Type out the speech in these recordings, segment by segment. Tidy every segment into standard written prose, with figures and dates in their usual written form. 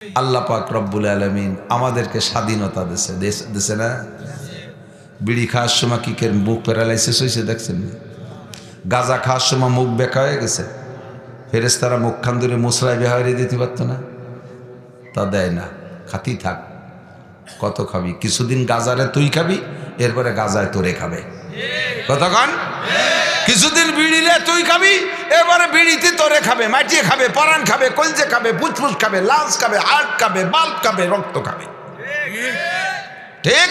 আল্লাহ পাক রব্বুল আলামিন আমাদেরকে স্বাধীনতা দিয়েছে না। বিড়ি খাওয়ার সময় কি কেন মুখ প্যারালাইসিস হয়েছে দেখছেন? গাঁজা খাওয়ার সময় মুখ বেঁকা হয়ে গেছে। ফেরেশতারা মুখখান ধরে মুসরায় বেহারে দিতে পারতো না? তা দেয় না, খাতি থাক। কত খাবি? কিছুদিন গাজারে তুই খাবি, এরপরে গাজায় তোরে খাবে। কতক্ষণ? কিছুদিন বিড়িরে তুই খাবি, এবারে বিড়িতে তোরে খাবে, মাটিয়ে খাবে, পরাণ খাবে, কলজে খাবে, ফুসফুস খাবে, লাঞ্চ খাবে, হার্ট খাবে, বাল্ব খাবে, রক্ত খাবে। ঠিক?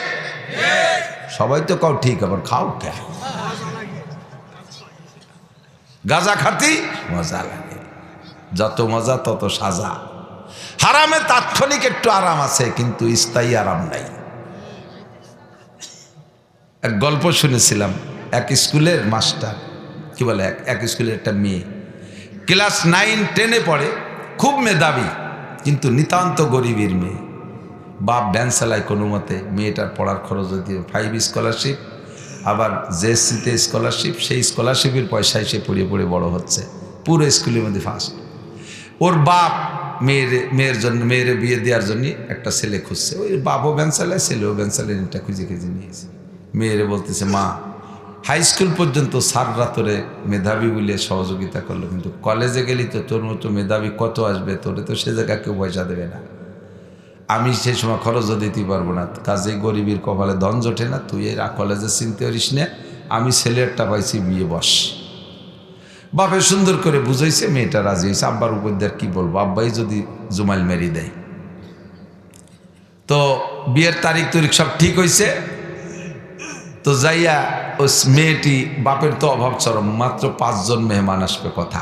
সবাই তো কাউ ঠিক, আবার খাও কে? গাঁজা খাতি মজা লাগে, যত মজা তত সাজা। হারামে তাৎক্ষণিক একটু আরাম আছে, কিন্তু স্থায়ী আরাম নাই। এক গল্প শুনেছিলাম, এক স্কুলের মাস্টার, কি বলে, এক স্কুলের একটা মেয়ে ক্লাস 9-10-এ পড়ে, খুব মেধাবী, কিন্তু নিতান্ত গরিবের মেয়ে। বাপ ভ্যান চালায় কোনো মতে, মেয়েটার পড়ার খরচ দিয়ে 5 স্কলারশিপ, আবার জেএসসিতে স্কলারশিপ, সেই স্কলারশিপের পয়সায় সে পড়ে পড়ে বড় হচ্ছে, পুরো স্কুলের মধ্যে ফার্স্ট। ওর বাপ মেয়ের বিয়ে দেওয়ার জন্য একটা ছেলে খুঁজছে। ওই বাপও ভ্যান চালায়, ছেলেও ভ্যান চালায়, এটা খুঁজে খুঁজে নিয়েছে। মেয়েরে বলতেছে, মা, হাই স্কুল পর্যন্ত স্যাররা তোরে মেধাবী বলে সহযোগিতা করলো, কিন্তু কলেজে গেলি তো তোর মতো মেধাবী কত আসবে, তোরে তো সে জায়গায় কেউ পয়সা দেবে না, আমি সেই সময় খরচও দিতে পারবো না, কাজেই গরিবের কপালে ধন জোটে না, তুই এর কলেজে চিনতে পারিস না, আমি ছেলেরটা পাইছি, বিয়ে বস। বাপে সুন্দর করে বুঝাইছে, মেয়েটা রাজি হয়েছে। আব্বার উপর দিয়ে কি বলবো, আব্বাই যদি জুমাইল মেরি দেয়। তো বিয়ের তারিখ সব ঠিক হয়েছে। তো যাইয়া ওই মেয়েটি, বাপের তো অভাব চরম, মাত্র 5 জন মেহমান আসবে কথা,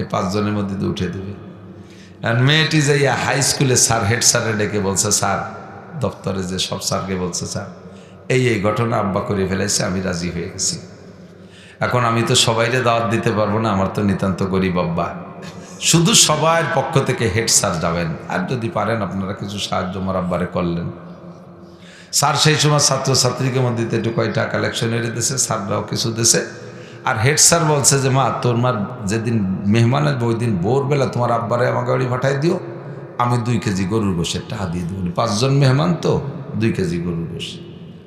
এই 5 জনের মধ্যে দিয়ে উঠে দেবে। আর মেয়েটি যাইয়া হাই স্কুলে স্যার, হেড স্যারে ডেকে বলছে, স্যার, দপ্তরে যে সব স্যারকে বলছে, স্যার, এই ঘটনা আব্বা করে ফেলাইছে, আমি রাজি হয়ে গেছি। এখন আমি তো সবাইকে দাওয়াত দিতে পারবো না, আমার তো নিতান্ত গরিব আব্বা, শুধু সবার পক্ষ থেকে হেড স্যার যাবেন, আর যদি পারেন আপনারা কিছু সাহায্য আমার আব্বারে করলেন। স্যার সেই সময় ছাত্রছাত্রীকে মধ্যে একটু কয়টা কালেকশন এনে দিয়েছে, স্যাররাও কিছু দিয়েছে। আর হেড স্যার বলছে যে, মা, তোমার যেদিন মেহমান আসবে ওই দিন ভোরবেলা তোমার আব্বারে আমার গাড়ি পাঠাই দিও, আমি 2 কেজি গরুর গোশের টাকা দিয়ে দেবো। 5 জন মেহমান তো, 2 কেজি গরুর গোশ।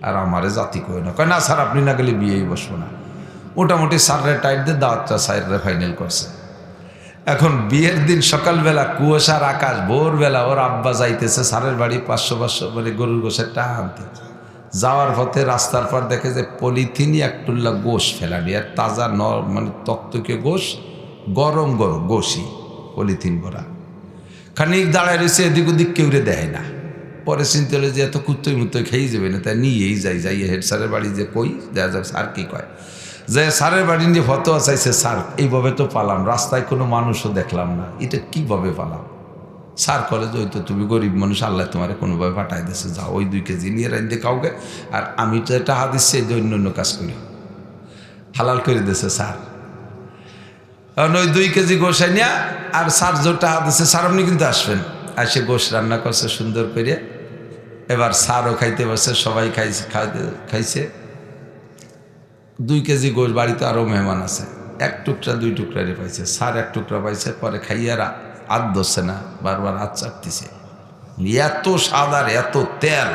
আর আমারে জাতি কয় না, কয় না স্যার, আপনি না গেলে বিয়েই বসবো না। মোটামুটি স্যারের টাইট দিয়ে দাওয়াতটা স্যাররা ফাইনাল করছে। এখন বিয়ের দিন সকালবেলা কুয়াশার আকাশ, ভোরবেলা ওর আব্বা যাইতেছে স্যারের বাড়ি 500 মানে গরুর গোশের টাকা আনতে। যাওয়ার পথে রাস্তার পর দেখে যে পলিথিনই একটুল্লা গোশ ফেলানি, আর তাজা মানে তক্তকে গোশ, গরম গোশই পলিথিন ভরা। খানিক দাঁড়ায় রয়েছে, এদিক ওদিক কেউরে দেয় না। পরে চিন্তা হলে যে এত কুত্তই মুত্তই খেয়ে যাবে না, তাই নিয়েই যাইয়ে হেড স্যারের বাড়ি যে কই দেখা যাবে স্যার কী কয়, যে স্যারের বাড়ি নিয়ে ফতোয়া চাইছে, স্যার এইভাবে তো পালাম, রাস্তায় কোনো মানুষও দেখলাম না, এটা কীভাবে পালাম? স্যার করে যে, ওই তো তুমি গরিব মানুষ, আল্লাহ তোমার কোনোভাবে পাঠাই দিয়েছে, যাও ওই 2 কেজি নিয়ে রাখতে কাউকে, আর আমি তো টাকা দিচ্ছি এই যে অন্য কাজ করি, হালাল করে দিয়েছে স্যার। কারণ ওই 2 কেজি গোসাই নিয়ে, আর স্যার যে টাকা দিচ্ছে, স্যার আপনি কিন্তু আসবেন, আর সে গোশ রান্না করছে সুন্দর করে। এবার স্যারও খাইতে পারছে, সবাই খাইছে 2 কেজি গোশ। বাড়িতে আরও মেহমান আছে, 1 টুকরা 2 টুকরা রে পাইছে, স্যার 1 টুকরা পাইছে। পরে খাইয়ারা হাত ধরছে না, বারবার হাত চাপতেছে, এত স্বাদ আর এত তেল,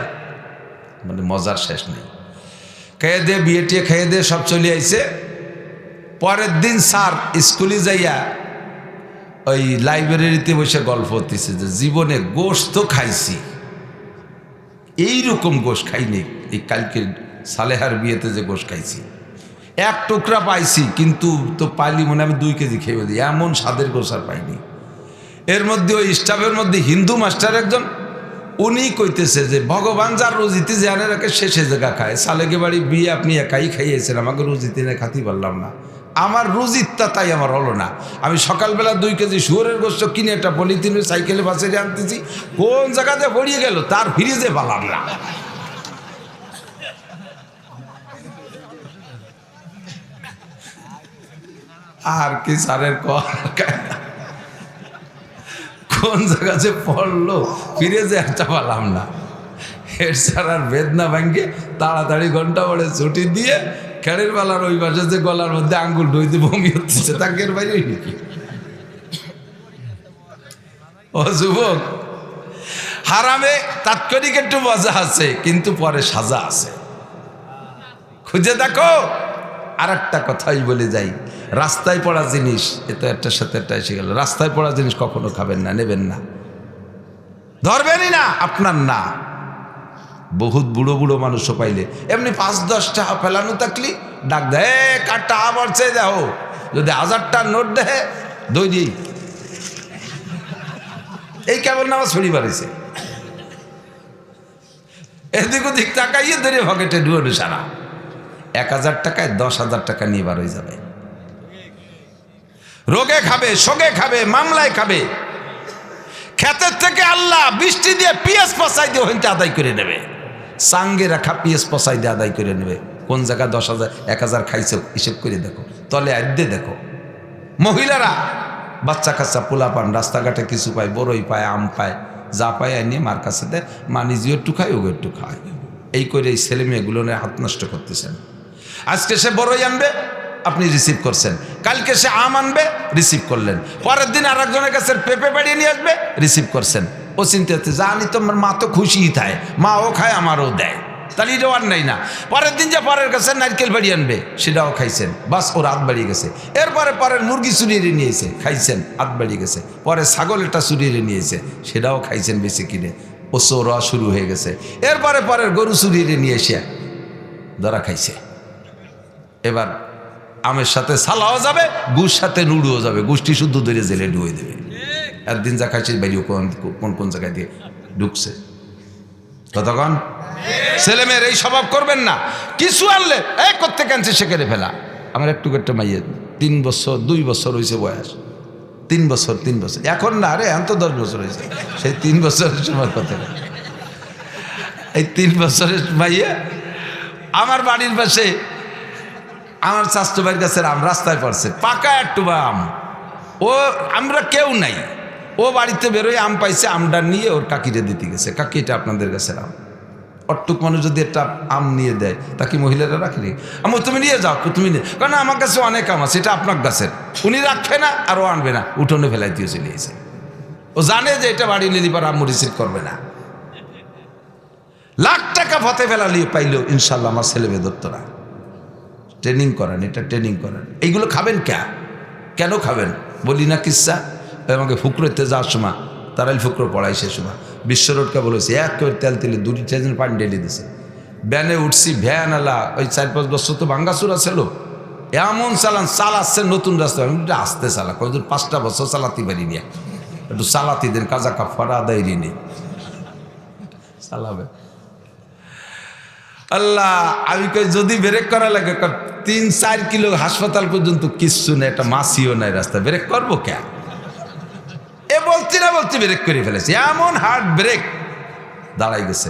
মানে মজার শেষ নেই। খেয়ে দিয়ে বিয়ে টিয়ে খেয়ে দিয়ে সব চলে আইছে। পরের দিন স্যার স্কুলে যাইয়া ওই লাইব্রেরিতে বসে গল্প হতেছে যে, জীবনে গোশ তো খাইছি, এইরকম গোশ খাইনি, এই কালকে সালেহার বিয়েতে যে গোশ খাইছি, 1 টুকরা পাইছি, কিন্তু তো পাইলি মনে আমি 2 কেজি খেয়ে দিই, এমন স্বাদের গোশ আর পাইনি। এর মধ্যে ওই স্টাফের মধ্যে হিন্দু মাস্টার একজন, উনি কইতেছে যে, ভগবান যার রুজিতে জানে রাখে সে জায়গা খায়, সালেকে বাড়ি বিয়ে আপনি একাই খাইয়েছেন, আমাকে রুজিতে না খাতি পারলাম না, আমার রুজিতটা তাই আমার হলো না। আমি সকালবেলা 2 কেজি শুয়োরের গোস্ত কিনে একটা পলিথিনের সাইকেলে বাসে আনতেছি, কোন জায়গাতে পড়িয়ে গেল তার ফ্রিজে পালাম না। আর কি স্যারের কোন জায়গাতে পড়লো, ফিরে যে একটা পালাম না। হেড স্যার আর বেদনা ভাঙ্গে তাড়াতাড়ি ঘন্টা পরে ছুটি দিয়ে খেড়ের বেলার ওই পাশে যে গলার মধ্যে আঙ্গুল ঢুইতে বমি হচ্ছে, তাকের বাইরে নাকি? ও যুবক, হারামে তাৎক্ষণিক একটু মজা আছে, কিন্তু পরে সাজা আছে, খুঁজে দেখো। আর একটা কথাই বলে যাই, রাস্তায় পড়া জিনিস, এতো একটার সাথে একটা এসে গেল, রাস্তায় পড়া জিনিস কখনো খাবেন না, নেবেন না, ধরবেনই না, আপনার না। বহুত বুড়ো বুড়ো মানুষও পাইলে এমনি 5-10 টাকা ফেলানো থাকলি ডাক দেয়, কার টাকা পড়ছে দেখো, যদি 1000 নোট দেয় দই, এই কেবল নামাজ ছড়ি বাড়িছে, এদিক ওদিক তাকাইয়ে ধরে পকেটে ঢুয়ানো সারা 1000 টাকায় 10,000 টাকা নিয়ে বার হয়ে যাবে। রোগে খাবে, শোকে খাবে, মামলায় খাবে। ক্ষেতের থেকে আল্লাহ বৃষ্টি দিয়ে পিএস পচাই দিয়ে হইতে আদায় করে নেবে, সাঙ্গে রাখা পিএস পচাই দিয়ে আদায় করে নেবে। কোন জায়গায় 10,000 1000 খাইছে হিসেব করে দেখো, তলে আদ্যে দেখো। মহিলারা বাচ্চা কাচ্চা পোলা পান রাস্তাঘাটে কিছু পায়, বড়ই পায়, আম পায়, যা পায় নিয়ে মার কাছে দেয়, মা নিজেও একটু খায়, ওকে একটু খায়। এই করে এই ছেলে মেয়েগুলো হাত নষ্ট করতেছেন। আজকে সে বড়ই আনবে, আপনি রিসিভ করছেন, কালকে সে আম আনবে, রিসিভ করলেন, পরের দিন আর একজনের কাছে পেঁপে বাড়িয়ে নিয়ে আসবে, রিসিভ করছেন। ও চিন্তা হচ্ছে জানি তোমার মা তো খুশিই থাকে, মাও খায় আমারও দেয়, তাহলে এটাও আর নাই না। পরের দিন যে পরের কাছে নারকেল বাড়ি আনবে, সেটাও খাইছেন, বাস ওর হাত বাড়িয়ে গেছে। এরপরে পরের মুরগি চুরিয়ে নিয়েছে, খাইছেন, হাত বাড়িয়ে গেছে। পরে ছাগলটা চুরিয়ে নিয়েছে, সেটাও খাইছেন বেশি কিনে, ও চোরা শুরু হয়ে গেছে। এরপরে পরের গরু চুরিয়ে নিয়ে এসে ধরা খাইছে। এবার আমের সাথে সালাও যাবে, গুড় সাথে নুড়ুও যাবে, গুষ্টি শুদ্ধ ধরে জেলে ডুয়ে দেবে। একদিন যা খাইছে বাইরেও কোন কোন জায়গায় দিয়ে ঢুকছে। কতক্ষণ ছেলে মেয়ের এই স্বভাব করবেন না। কিছু আনলে এই করতে কানছে সে কেড়ে ফেলা। আমার একটু মাইয়ে 3 বছর 2 বছর হয়েছে বয়স, 3 বছর এখন না, আরে এখন তো 10 বছর হয়েছে। সেই 3 বছরের সময় কথা, এই 3 বছরের মাইয়ে আমার বাড়ির পাশে আমার চাচতো ভাইয়ের কাছে আম রাস্তায় পড়ছে, পাকা একটু আম, ও আমরা কেউ নাই, ও বাড়িতে বেরোয় আম পাইছে, আমটা নিয়ে ওর কাকিরে দিতে গেছে, কাকি এটা আপনাদের কাছে আম। অট্টুক মানুষ যদি একটা আম নিয়ে দেয়, তাকে মহিলারা রাখলি, আমার তুমি নিয়ে যাও, তুমি নিয়ে, কারণ আমার কাছে অনেক আম আছে, এটা আপনার গাছের, উনি রাখবে না আর ও আনবে না, উঠোনে ফেলাই দিয়ে চলে গেছে। ও জানে যে এটা বাড়ি নিলি পর আম্মু রিসিভ করবে না। লাখ টাকা ফতে ফেলালি পাইলেও ইনশাল্লাহ আমার ছেলে মেয়ে ধরতো না। ট্রেনিং করেন, এটা ট্রেনিং করেন। এইগুলো খাবেন কেন খাবেন বলি না কিসা। আমাকে ফুকরোতে যাওয়ার সময় তারাই ফুকরো পড়াই, সে সময় বিশ্বরোডকে বলেছে এক করে তেল তেলে 2 ট্রেনের পানি ঢেলে দিছে। ভ্যানে উঠছি, ভ্যান আলা ওই 4-5 বছর তো ভাঙ্গাচুরা ছিল, এমন চালাচ্ছে নতুন রাস্তা, আমি একটু আসতে চালা, কতদিন 5টা বছর চালাতে পারি না, একটু চালাতে দেন, কাজা কাফারা আদায় ঋণে চালাবে। আল্লাহ, আমি কই যদি ব্রেক করা লাগে, 3-4 কিলো হাসপাতাল পর্যন্ত কিচ্ছু নেই, একটা মাছিও নাই রাস্তা, ব্রেক করবো কেন? এ বলছি না বলছি ব্রেক করে ফেলেছে, এমন হার্ড ব্রেক দাঁড়াই গেছে।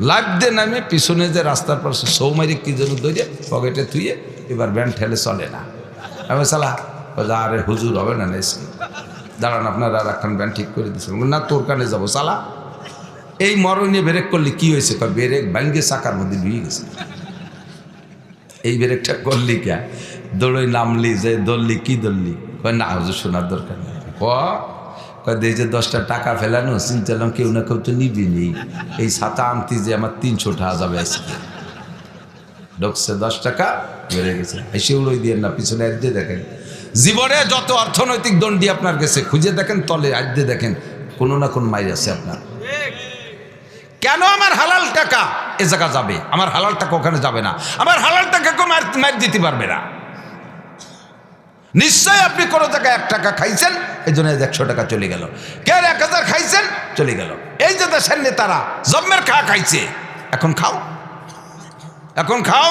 লাইফ দিয়ে নামে পিছনে যে রাস্তার পাশে সৌমারি কি যেন ধরে পকেটে থুয়ে এবার ব্যান্ড ঠেলে চলে না। আমি চালা, আরে হুজুর হবে না, দাঁড়ান আপনারা রাখান, ব্যান্ড ঠিক করে দিচ্ছে না, তোর কানে যাবো চালা। এই মরণে ব্রেক করলে কি হয়েছে? ব্রেক ভাঙ্গে চাকার মধ্যে ঢুয়ে গেছে। এই ব্রেকটা করলি কে? দৌড়ই নামলি, যে দৌড়লি, কি দৌড়লি? কয় না হুজুর, শোনার দরকার নেই। কয় যে 10টা টাকা ফেলানো, চিন্তালাম কেউ না কেউ তো নিবি নেই, এই ছাতা আনতি যে আমার 300 টাকা যাবে আজকে। ঢুকছে 10 টাকা বেড়ে গেছে, সেগুলোই দিয়ে না, পিছনে আজকে দেখেন। জীবনে যত অর্থনৈতিক দণ্ডি আপনার কাছে খুঁজে দেখেন, তলে আজকে দেখেন কোনো না কোনো মাইর আছে আপনার। কেন আমার হালাল টাকা এ জায়গা যাবে, আমার হালাল টাকা ওখানে যাবে না, আমার হালাল টাকা কেউ মার দিতে পারবে না। নিশ্চয় আপনি কোনো জায়গায় 1 টাকা খাইছেন, এই জন্য 100 টাকা চলে গেল। কে 1000 খাইছেন, চলে গেল। এই যে দেশের নেতারা জম্মের খাইছে, এখন খাও।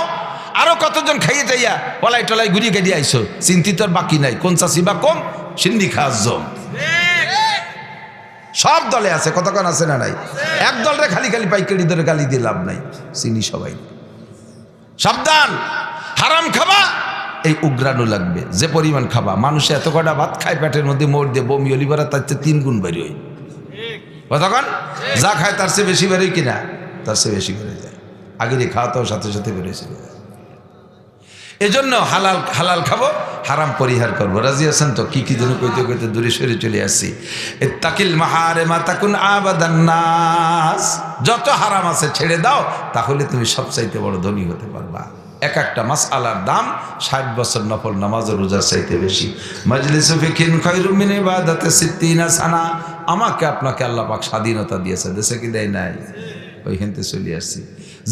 আরো কতজন খাইয়ে যাইয়া পলাই টলাই ঘুরিয়ে গেড়িয়ে আইসো, চিন্তিত বাকি নাই, কোন চাষি বা কম, সিন্দি খাওয়ার জম। সব দলে আছে, কতক্ষণ আছে না নাই? এক দলরে খালি পাইকারি ধরে গালি দিয়ে লাভ নাই, চিনি সবাই। সাবধান, হারাম খাবা, এই উগ্রাণু লাগবে। যে পরিমাণ খাবা, মানুষে এত কটা ভাত খায় পেটের মধ্যে মোড় দিয়ে বমি অলিভারা, তার চেয়ে 3 গুণ বের হয়। কতক্ষণ যা খায় তার চেয়ে বেশি বেরোয় কিনা, তার চেয়ে বেশি বেরোয় যায়। আগে খাওয়া তো সাথে সাথে বেরোয়। এজন্য হালাল হালাল খাবো, হারাম পরিহার করবো। রাজি আছেন তো? কি যেন কইতে কইতে দূরে সরে চলে আসছি। ইত্তাকিল মাহারিমা তাকুন আবাদান নাস। যত হারাম আছে ছেড়ে দাও, তাহলে তুমি সবচাইতে বড় ধনী হতে পারবা। এক একটা মাসআলার দাম 60 বছর নফল নামাজ ও রোজার চাইতে বেশি। মাজলিসু ফিকিন খায়রুম মিন ইবাদাতি 60 সানা। আমাকে আপনাকে আল্লাহ পাক স্বাধীনতা দিয়েছে, দেশে কি দেয় নাই? ওইখানতে চলে আসছি।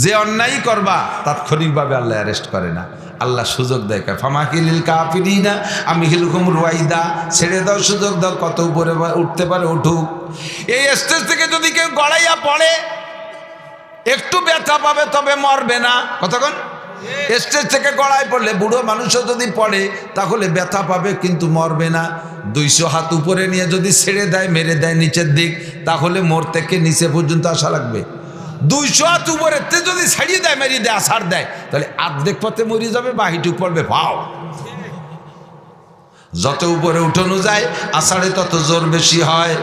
যে অন্যায় করবা তাৎক্ষণিকভাবে আল্লাহ অ্যারেস্ট করে না, আল্লাহ সুযোগ দেয়। ফামাকিলিল কাফিরিনা আমহিলহুম রুয়াইদা। ছেড়ে দাও, সুযোগ দাও, কত উপরে উঠতে পারে উঠুক। এই স্টেজ থেকে যদি কেউ গড়াইয়া পড়ে, একটু ব্যথা পাবে, তবে মরবে না। কতক্ষণ? স্টেজ থেকে গড়াই পড়লে, বুড়ো মানুষও যদি পড়ে তাহলে ব্যথা পাবে, কিন্তু মরবে না। 200 হাত উপরে নিয়ে যদি ছেড়ে দেয়, মেরে দেয় নিচের দিক, তাহলে মোর থেকে নিচে পর্যন্ত আসা লাগবে। 200 হাত উপরে যদি ছাড়িয়ে দেয়, মেরিয়ে দেয়, আসার দেয়, তাহলে আর্ধেক পথে মরে যাবে, বাহিটুক পড়বে ভাও। যত উপরে উঠানো যায় আষাঢ়ে তত জোর বেশি হয়।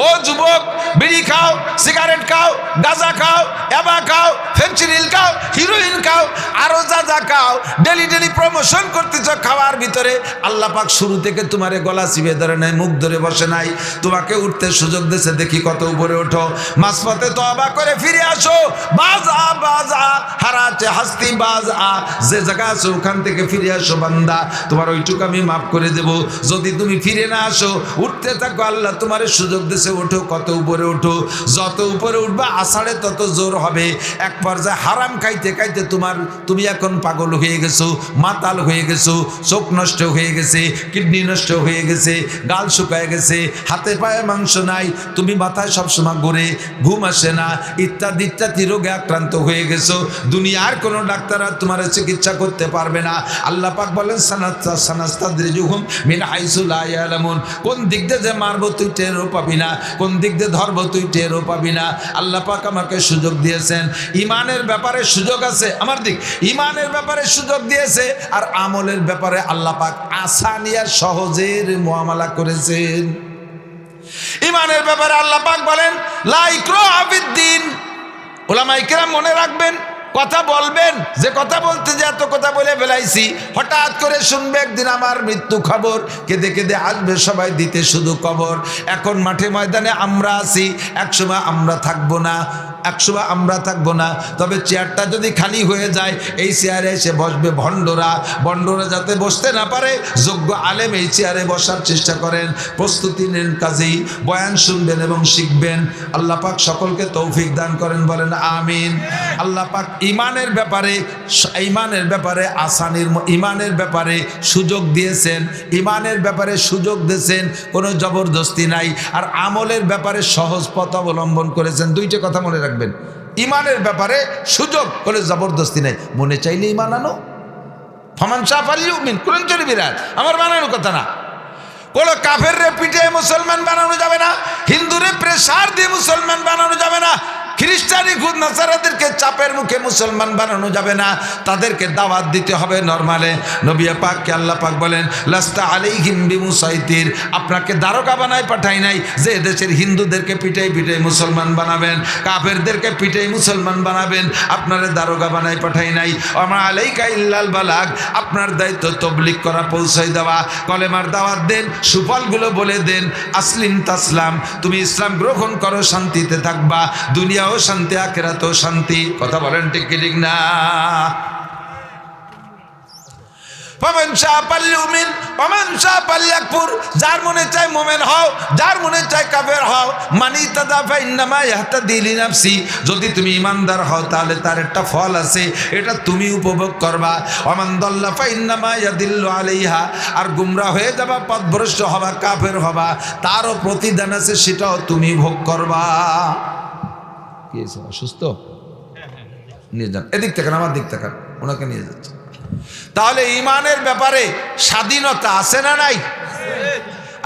ও যুবক, বিড়ি খাও, সিগারেট খাও, গাঁজা খাও, এবা খাও, ফেনসিডিল খাও, হিরোইন খাও, আরো যা যা খাও, ডেলি ডেলি প্রমোশন করতেছ খাওয়ার ভিতরে। আল্লাহ পাক শুরু থেকে তোমারে গলা চিপে ধরে নাই, মুখ ধরে বসে নাই, তোমাকে উঠতে সুযোগ দিয়েছে। দেখি কত উপরে ওঠো। মাঝপথে তওবা করে ফিরে আসো। বাজা বাজা হারাতে হাসতি বাজা। যে জায়গা আছো ওখান থেকে ফিরে আসো বান্দা, তোমার ওইটুকু আমি মাফ করে দেব। যদি তুমি ফিরে না আসো, উঠতে থাকো, আল্লাহ তোমার সুযোগ দিয়েছে, ওঠো, কত উপরে ওঠো। যত উপরে উঠবা আষাঢ়ে তত জোর হবে। এক পর্যায়ে হারাম খাইতে খাইতে তুমি এখন পাগল হয়ে গেছো, মাতাল হয়ে গেছো, চোখ নষ্ট হয়ে গেছে, কিডনি নষ্ট হয়ে গেছে, গাল শুকায় গেছে, হাতে পায়ে মাংস নাই, তুমি মাথায় সবসময় ঘুরে, ঘুম আসে না, ইত্যাদি ইত্যাদি রোগে আক্রান্ত হয়ে গেছো। দুনিয়ার কোনো ডাক্তার আর তোমার চিকিৎসা করতে পারবে না। আল্লাহ পাক বলেন সানাস্তাদরিজুহুম মিন হাইসু লা ইয়ালামুন। কোন দিক দিয়ে যে মারবো তুই টেরও পাবি না, কোন দিক দিয়ে ধরবো তুই টেরও পাবি না। আল্লাহ পাক আমাকে সুযোগ দিয়েছেন, ইমানের ব্যাপারে সুযোগ আছে আমার দিক, ইমানের ব্যাপারে সুযোগ দিয়েছে, আর আমলের ব্যাপারে আল্লাহ পাক আসানিয়ার সহজের মুআমালা করেছেন। ইমানের ব্যাপারে আল্লাহ পাক বলেন লা ইকরাহা ফিদ্দিন। উলামায়ে কেরাম মনে রাখবেন, কথা বলবেন, যে কথা বলতে যে এত কথা বলে ফেলাইছি, হঠাৎ করে শুনবে একদিন আমার মৃত্যু খবর, কেঁদে কেঁদে আসবে সবাই দিতে শুধু কবর। এখন মাঠে ময়দানে আমরা আছি, একসময় আমরা থাকবো না, একসময় আমরা থাকবো না। তবে চেয়ারটা যদি খালি হয়ে যায়, এই চেয়ারে এসে বসবে ভণ্ডরা। ভণ্ডরা যাতে বসতে না পারে, যোগ্য আলেম এই চেয়ারে বসার চেষ্টা করেন, প্রস্তুতি নেন, কাজেই বয়ান শুনবেন এবং শিখবেন। আল্লাহ পাক সকলকে তৌফিক দান করেন, বলেন আমিন। আল্লাহ পাক ইমানের ব্যাপারে আসানির, ইমানের ব্যাপারে সুযোগ দিয়েছেন, ইমানের ব্যাপারে সুযোগ দিয়েছেন, কোনো জবরদস্তি নাই। আর আমলের ব্যাপারে সহজ পথ অবলম্বন করেছেন। দুইটা কথা মনে রাখবেন, ইমানের ব্যাপারে সুযোগ, কোনো জবরদস্তি নাই। মনে চাইলে ইমান আনো, ফামান শাআ ফালইউমিন, কোরআন শরীফের আয়াত, আমার বানানো কথা না। কোনো কাফেররে পিঠে মুসলমান বানানো যাবে না, হিন্দুরে প্রেসার দিয়ে মুসলমান বানানো যাবে না, খ্রিস্টানি খুদ নাসারাদেরকে চাপের মুখে মুসলমান বানানো যাবে না, তাদেরকে দাওয়াত দিতে হবে নরমালে। নবী পাককে আল্লাহ পাক বলেন লাস্তা আলাইহিম বিমুসাইতির, আপনাকে দারোগা বানায় পাঠাই নাই যে দেশের হিন্দুদেরকে পিটাই পিটাই মুসলমান বানাবেন, কাফেরদেরকে পিটাই মুসলমান বানাবেন, আপনারা দারোগা বানায় পাঠাই নাই। আমা আলাইকা ইল্লাল বালাগ, আপনার দায়িত্ব তবলিগ করা, পৌঁছাই দেওয়া, কলেমার দাওয়াত দেন, সুফলগুলো বলে দেন। আসলিম তাসলাম, তুমি ইসলাম গ্রহণ করো, শান্তিতে থাকবা, দুনিয়া ও শান্তি, আখিরাতেও শান্তি। কথা বলেন ঠিক কি ঠিক না? ফামান শাআ ফালইউমিন ওয়ামান শাআ ফালইয়াকফুর, যার মনে চায় মুমিন হও, যার মনে চায় কাফের হও। মানি তাদা ফা ইন্নামা ইয়াহতাদি লিনাফসি, যদি তুমি ইমানদার হও তাহলে তার একটা ফল আছে, এটা তুমি উপভোগ করবা। ওয়ামান দাল্লা ফা ইন্নামা ইয়াদিল্লু আলাইহা, আর গুমরা হয়ে যাবা, পথভ্রষ্ট হবা, কাফের হবা, তারও প্রতিদান আছে, সেটাও তুমি ভোগ করবা। অসুস্থ নিয়ে যান, এদিক থেকে আমার দিক থেকে ওনাকে নিয়ে যাচ্ছে। তাহলে ইমানের ব্যাপারে স্বাধীনতা আছে না নাই?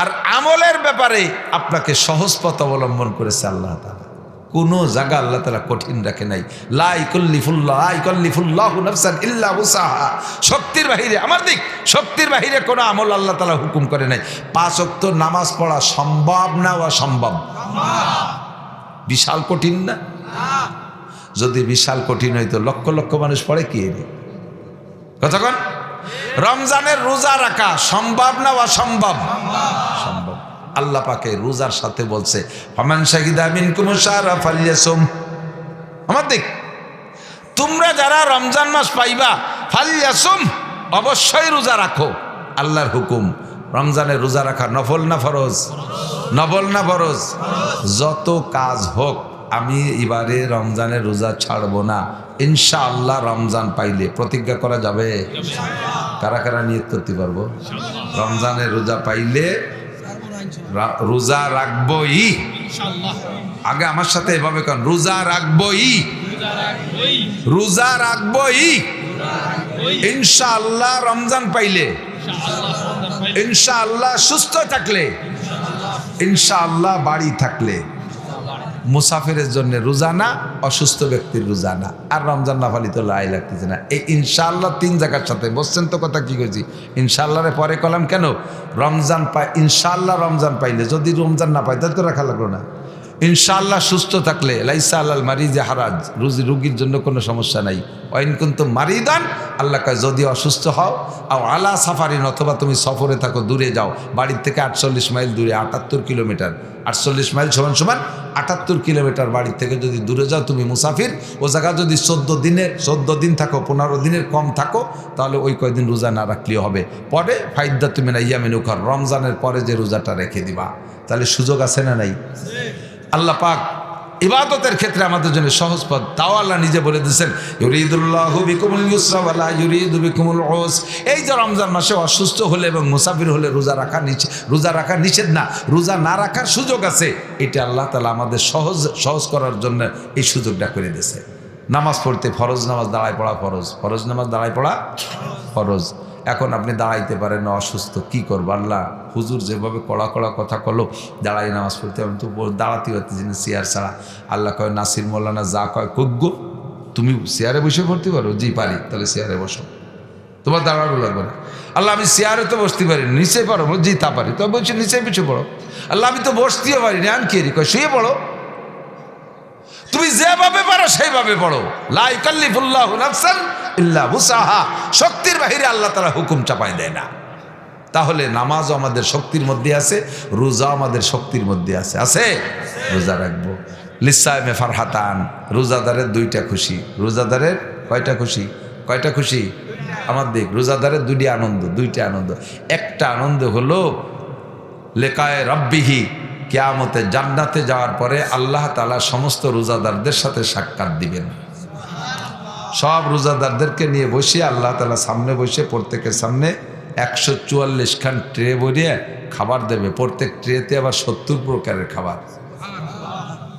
আর আমলের ব্যাপারে আপনাকে সহজ পথ অবলম্বন করেছে আল্লাহ তাআলা। কোনো জায়গা আল্লাহ তাআলা কঠিন রাখে নাই। লা ইকাল্লিফুল্লাহু নাফসান ইল্লা উসাহা, শক্তির বাহিরে, আমার দিক, শক্তির বাহিরে কোনো আমল আল্লাহ তাআলা হুকুম করে নাই। 5 ওয়াক্ত নামাজ পড়া সম্ভব না অসম্ভব? বিশাল কঠিন না? যদি বিশাল কঠিন হইতো লক্ষ লক্ষ মানুষ পড়ে কি কতক্ষণ? রমজানের রোজা রাখা সম্ভব না অসম্ভব? সম্ভব। আল্লাহ পাকে রোজার সাথে বলছে ফামান শাহিদা মিনকুমুশ শাহরা ফালইয়াসুম। আমার দেখ, তোমরা যারা রমজান মাস পাইবা ফালইয়াসুম, অবশ্যই রোজা রাখো। আল্লাহর হুকুম। রমজানের রোজা রাখা নফল না ফরজ? নফল না ফরজ? যত কাজ হোক আমি এবারে রমজানের রোজা ছাড়বো না, ইনশাআল্লাহ রমজান পাইলে প্রতিজ্ঞা করা যাবে? কারা কারা নিয়ত করতে পারবো? রমজানের রোজা পাইলে রোজা রাখবই। আগে আমার সাথে এভাবে কন, রোজা রাখবই, রোজা রাখবই ইনশাআল্লাহ রমজান পাইলে, ইনশাআল্লাহ সুস্থ থাকলে, ইনশাআল্লাহ বাড়ি থাকলে। মুসাফিরের জন্য রোজা না, অসুস্থ ব্যক্তির রোজা না। আর রমজান না পালি তো লাই লাগতেছে না। এই ইনশাআল্লাহ তিন জায়গার সাথে বসছেন তো, কথা কি কইছি? ইনশাআল্লাহরে পরে কলাম কেন? রমজান পাই, ইনশাআল্লাহ রমজান পাইলে, যদি রমজান না পাই তাহলে তো রাখা লাগলো না। ইনশাআল্লাহ সুস্থ থাকলে, লাইসা আলাল মারিজে হারাজ, রুগীর জন্য কোনো সমস্যা নাই। ওয়াইন কুনতুম মারিদান, আল্লাহ কয় যদি অসুস্থ হও, আর আলা সাফারিন, অথবা তুমি সফরে থাকো, দূরে যাও, বাড়ির থেকে 48 মাইল দূরে, 78 কিলোমিটার, 48 মাইল সমান সমান 78 কিলোমিটার বাড়ির থেকে যদি দূরে যাও, তুমি মুসাফির, ও জায়গা যদি 14 দিন থাকো, 15 দিনের কম থাকো, তাহলে ওই কয়দিন রোজা না রাখলেও হবে। পরে ফাইদা তুমি না ইয়ামিন উখার, রমজানের পরে যে রোজাটা রেখে দিবা। তাহলে সুযোগ আছে না নাই? আল্লাহ পাক ইবাদতের ক্ষেত্রে আমাদের জন্য সহজ পথ, তাও আল্লাহ নিজে বলে দিয়েছেন ইউরিদুল্লাহু বিকুমুল ইউসরা ওয়া লা ইউরিদু বিকুমুল উসর। এই যে রমজান মাসে অসুস্থ হলে এবং মুসাফির হলে রোজা রাখা নিষেধ না, রোজা না রাখার সুযোগ আছে। এটা আল্লাহ তাআলা আমাদের সহজ করার জন্য এই সুযোগটা করে দিয়েছে। নামাজ পড়তে, ফরজ নামাজ দাঁড়ায় পড়া ফরজ, ফরজ নামাজ দাঁড়ায় পড়া ফরজ। এখন আপনি দাঁড়াইতে পারেন না, অসুস্থ, কি করবো? আল্লাহ হুজুর যেভাবে কড়া কথা করলো, দাঁড়াই নামাজ পড়তে, আমি তো দাঁড়াতে পারতেছি না চেয়ার ছাড়া। আল্লাহ কয় নাসির মোল্লানা যা কয় কজ্ঞ, তুমি চেয়ারে বসে পড়তে পারো? জি পারি। তাহলে চেয়ারে বসো, তোমার দাঁড়ানো লাগবে না। আল্লাহ আমি চেয়ারে তো বসতে পারি, নিচে পারো? জি তা পারি। তো বলছি নিচে পিছু পড়ো। আল্লাহ আমি তো বসতেও পারি না, আমি কে কয় শুয়ে পড়ো। তুমি যেভাবে পারো সেইভাবে পড়ো। লা ইউকাল্লিফুল্লাহু নাফসান ইল্লা উসআহা, শক্তির বাহিরে আল্লাহ তাআলা হুকুম চাপাই দেয় না। তাহলে নামাজও আমাদের শক্তির মধ্যে আছে, রোজা আমাদের শক্তির মধ্যে আছে। আছে? রোজা রাখবো। লিসাইমে ফারহাতান, রোজাদারের দুইটা খুশি। রোজাদারের কয়টা খুশি? কয়টা খুশি? আমার দিক, রোজাদারের দুইটা আনন্দ। একটা আনন্দ হলো লেকায়ে রাব্বিহি, কিয়ামতে জান্নাতে যাওয়ার পরে আল্লাহ তাআলা সমস্ত রোজাদারদের সাথে সাক্ষাৎ দিবেন। সব রোজাদারদেরকে নিয়ে বসে আল্লাহ তাআলা সামনে বসে প্রত্যেকের সামনে 144 খান ট্রে ভরিয়ে খাবার দেবে। প্রত্যেক ট্রেতে আবার 70 প্রকারের খাবার।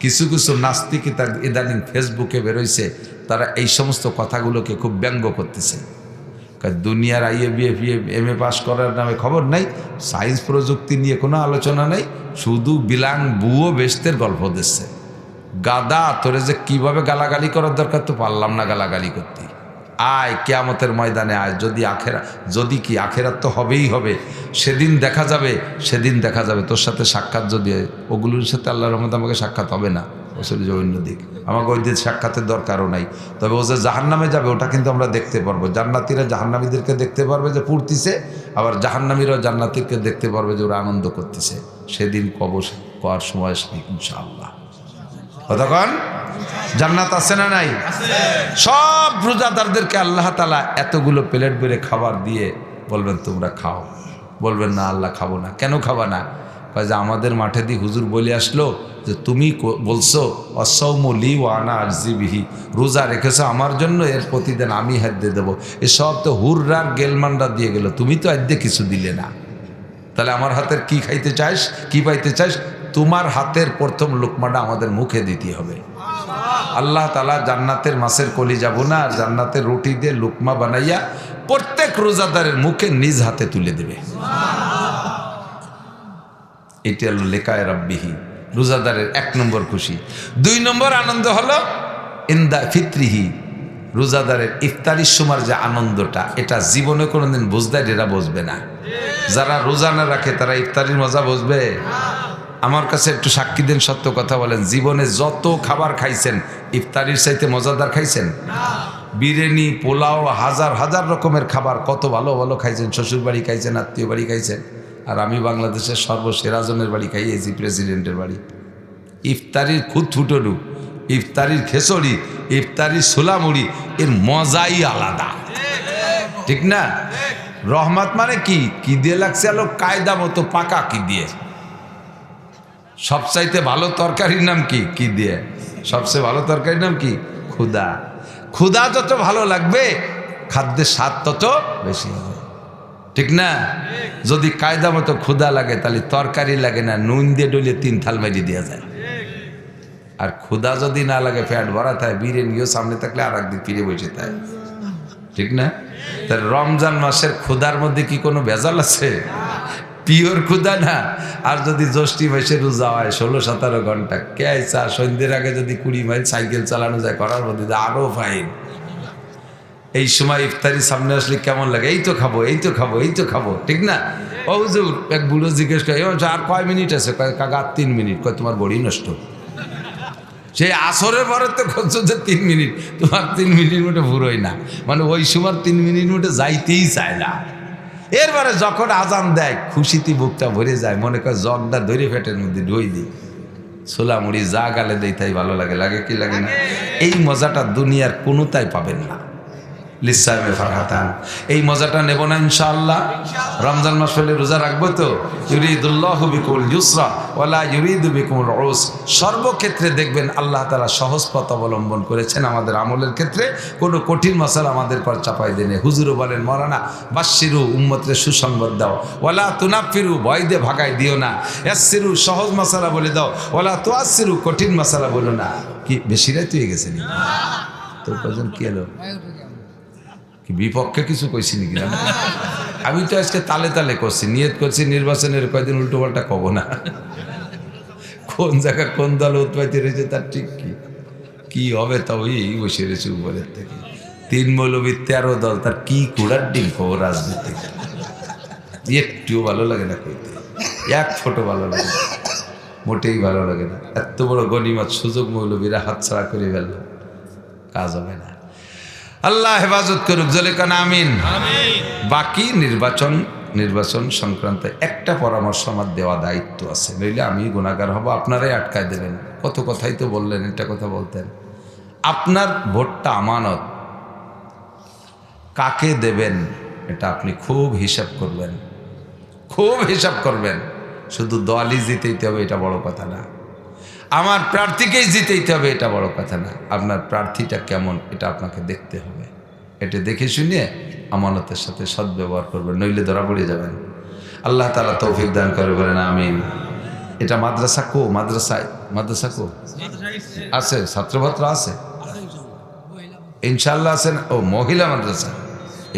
কিছু নাস্তিক ইদানিং ফেসবুকে বেরোইছে, তারা এই সমস্ত কথাগুলোকে খুব ব্যঙ্গ করতেছে। দুনিয়ার IABF MA পাস করার নামে খবর নাই, সায়েন্স প্রযুক্তি নিয়ে কোনো আলোচনা নাই, শুধু বিলাং বুয়ো বেস্তের গল্প দিচ্ছে। গাদা, তোরে যে কিভাবে গালাগালি করার দরকার তো পারলাম না গালাগালি করতে। আয় কিয়ামতের ময়দানে আয়, যদি কি আখেরাত তো হবেই হবে। সেদিন দেখা যাবে তোর সাথে সাক্ষাৎ যদি হয়, ওগুলোর সাথে আল্লাহর রহমতে আমাকে সাক্ষাৎ হবে না, ওসলি অন্য দিক, আমাকে ওই দিন সাক্ষাতের দরকারও নাই। তবে ও যে জাহান্নামে যাবে ওটা কিন্তু আমরা দেখতে পারবো। জান্নাতীরা জাহান্নামীদেরকে দেখতে পারবে যে পুড়তিছে, আবার জাহান্নামীরাও জান্নাতীকে দেখতে পারবে যে ওরা আনন্দ করতেছে। সেদিন কবর করার সময় ইনশাআল্লাহ। কতক্ষণ? জান্নাত আছে না নাই? সব রোজাদারদেরকে আল্লাহ তাআলা এতগুলো প্লেট বেড়ে খাবার দিয়ে বলবেন তোমরা খাও। বলবেন না আল্লাহ খাবো না। কেন খাবা না? কয় যে আমাদের মাঠে দিয়ে হুজুর বলে আসলো যে তুমি বলছো অসৌম লি ওয়া আনা আরজি বিহি, রোজা রেখেছো আমার জন্য, এর প্রতিদিন আমি হাত দিয়ে দেবো। এসব তো হুররার গেলমানরা দিয়ে গেল, তুমি তো আদ্যে কিছু দিলে না। তাহলে আমার হাতের কি খাইতে চাস, কি পাইতে চাস? তোমার হাতের প্রথম লোকমাটা আমাদের মুখে দিতে হবে। আল্লাহ তাআলা জান্নাতের মাছের কলি যাব না, আর জান্নাতের রুটি দিয়ে লুকমা বানাইয়া প্রত্যেক রোজাদারের মুখে নিজ হাতে তুলে দেবে। এটি হলো লেকায়ে রাব্বিহি, রোজাদারের 1 নম্বর খুশি। 2 নম্বর আনন্দ হলো ইনদা ফিত্রিহি, রোজাদারের ইফতারির সময় যে আনন্দটা, এটা জীবনে কোনোদিন বুঝদায় এরা বুঝবে না। যারা রোজা না রাখে তারা ইফতারির মজা বুঝবে? আমার কাছে একটু সাক্ষী দেন, সত্য কথা বলেন, জীবনে যত খাবার খাইছেন ইফতারির চাইতে মজাদার খাইছেন? বিরিয়ানি, পোলাও, হাজার হাজার রকমের খাবার, কত ভালো ভালো খাইছেন, শ্বশুর বাড়ি খাইছেন, আত্মীয় বাড়ি খাইছেন। আর আমি বাংলাদেশের সর্বসেরা জনের বাড়ি খাইয়েছি, প্রেসিডেন্টের বাড়ি। ইফতারির খুদ ফুটনু, ইফতারির খেসড়ি, ইফতারির সোলামুড়ি, এর মজাই আলাদা, ঠিক না? রহমত মানে কি? কি দিয়ে লাগছে আলো? কায়দা মতো পাকা কি দিয়ে। সবচাইতে ভালো তরকারির নাম কি? কি দিয়ে? সবচেয়ে ভালো তরকারির নাম কি? ক্ষুধা। ক্ষুধা যত ভালো লাগবে খাদ্যের স্বাদ তত বেশি হবে, ঠিক না? যদি কায়দা মতো ক্ষুধা লাগে তাহলে তরকারি লাগে না, নুন দিয়ে ডলিয়ে 3 থাল মেরি দেওয়া যায়। আর ক্ষুধা যদি না লাগে, পেট ভরা থাকে, বিরিয়ানিও সামনে থাকলে আর একদিন ফিরে বসে থাকে, ঠিক না? তার রমজান মাসের ক্ষুধার মধ্যে কি কোনো ভেজাল আছে? পিওর ক্ষুধা না। আর যদি জ্যৈষ্ঠী মাসে রোজা হয় 16-17 ঘন্টা, কে চা সন্ধ্যের আগে যদি 20 মাইল সাইকেল চালানো যায়, করার মধ্যে আরো ফাইন। এই সময় ইফতারি সামনে আসলে কেমন লাগে? এই তো খাবো, এই তো খাবো, এই তো খাবো, ঠিক না? ও হুজুর, এক বুড়ো জিজ্ঞেস করে, আর কয় মিনিট আছে? কাকা 3 মিনিট। কয় তোমার বড়ি নষ্ট। সেই আসরের পরে তো করছো যে 3 মিনিট, তোমার 3 মিনিট মধ্যে পুরোই না, মানে ওই সময় 3 মিনিট মধ্যে যাইতেই চায় না। এরপরে যখন আজান দেয় খুশিতে বুকটা ভরে যায়, মনে করে জগটা ধরে পেটের মধ্যে ঢুই দিই, ছোলা মুড়ি যা গালে দেয় তাই ভালো লাগে। লাগে কি লাগে না? এই মজাটা দুনিয়ার কোনোটাই পাবেন না। লিসাইমে ফারহাতান, এই মজাটা নেব না ইনশাআল্লাহ? রমজান মাস হলে রোজা রাখবো তো। ইউরিদুল্লাহু বিকুল ইউসরা ওয়ালা ইউরিদু বিকুল উস। সর্বক্ষেত্রে দেখবেন আল্লাহ তাআলা সহজ পথ অবলম্বন করেছেন আমাদের আমলের ক্ষেত্রে। কোনো কঠিন মশালা আমাদের পর চাপাই দেনে। হুজুরও বলেন, মরানা বাশিরু, উম্মতরে সুসংবাদ দাও, ওয়ালা তুনাফিরু, ভয় দিয়ে ভাগাই দিও না, ইয়াসসিরু, সহজ মশালা বলে দাও, ওয়ালা তুআসসিরু, কঠিন মশালা বলো না। কি বেশি রাত হয়ে গেছে নি? তোর কজন কি এলো? বিপক্ষে কিছু কইছি নাকি? আমি তো আজকে তালে তালে করছি, নিয়ত করছি নির্বাচনের কয়েকদিন উল্টো পাল্টা কব না। কোন জায়গা কোন দল উৎপাইতে রয়েছে তার ঠিক কি হবে তা ওই বসে রয়েছে উপরের থেকে। 3 মৌলবী 13 দল, তার কি কুড়ার ডিম খবর রাজনীতি। একটুও ভালো লাগে না কইতে, এক ফোটো ভালো লাগে না, মোটেই ভালো লাগে না। এত বড় গনিমত সুযোগ মৌলবীরা হাতছাড়া করে ফেলল, কাজ হবে না। আল্লাহ হেফাজত করুক, জলে কান আমিন। বাকি নির্বাচন সংক্রান্ত একটা পরামর্শ আমার দেওয়া দায়িত্ব আছে, নইলে আমি গুনাহগার হব, আপনারাই আটকায় দেবেন। কত কথাই তো বললেন, একটা কথা বলতেন, আপনার ভোটটা আমানত, কাকে দেবেন এটা আপনি খুব হিসাব করবেন, খুব হিসাব করবেন। শুধু দলই জিতেইতে হবে এটা বড় কথা না, আমার প্রার্থীকেই জিতেইতে হবে এটা বড় কথা না, আপনার প্রার্থীটা কেমন এটা আপনাকে দেখতে হবে। এটা দেখে শুনে আমানতের সাথে সদ্ব্যবহার করবেন, নইলে ধরা পড়ে যাবেন। আল্লাহ তাআলা তৌফিক দান করে, বলেন আমিন। এটা মাদ্রাসা কো? মাদ্রাসা কো আছে? ছাত্রছাত্র আছে ইনশাল্লাহ? আছে না? ও মহিলা মাদ্রাসা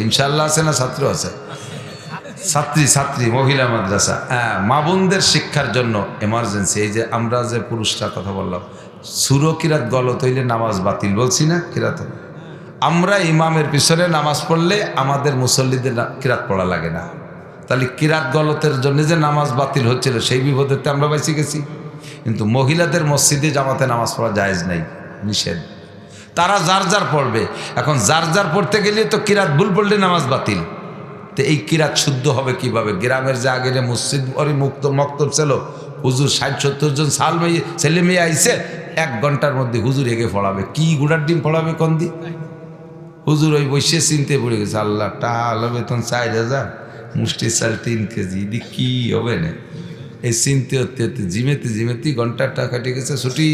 ইনশাল্লাহ আছে না? ছাত্র আছে? ছাত্রী মহিলা মাদ্রাসা। হ্যাঁ, মা বোনদের শিক্ষার জন্য এমার্জেন্সি। এই যে আমরা যে পুরুষরা কথা বললাম, সুরো কিরাত গলত হইলে নামাজ বাতিল, বলছি না? কিরাত আমরা ইমামের পিছনে নামাজ পড়লে আমাদের মুসল্লিদের কিরাত পড়া লাগে না, তাহলে কিরাত গলতের জন্য যে নামাজ বাতিল হচ্ছিল সেই বিপদেতে আমরা বেঁচে গেছি। কিন্তু মহিলাদের মসজিদে জামাতে নামাজ পড়া জায়েজ নাই, নিষেধ। তারা যার যার পড়বে। এখন যার যার পড়তে গেলে তো কিরাত ভুল পড়লে নামাজ বাতিল। তো এই কিরাত শুদ্ধ হবে কিভাবে? গ্রামের যে আগে মসজিদ মক্তব ছিল, হুজুর 60-70 জন ছেলে মেয়ে আইসে, 1 ঘন্টার মধ্যে হুজুর এগে পড়াবে। কি গুড়ার ডিম পড়াবে কোন দি? হুজুর ওই বসে চিনতে পড়ে গেছে, আল্লাহ টাকা বেতন 4000, মুষ্টি চাল 3 কেজি, দি কি হবে না? এই চিনতে হতে জিমেতে ঘন্টার টাকা কেটে গেছে, ছুটি।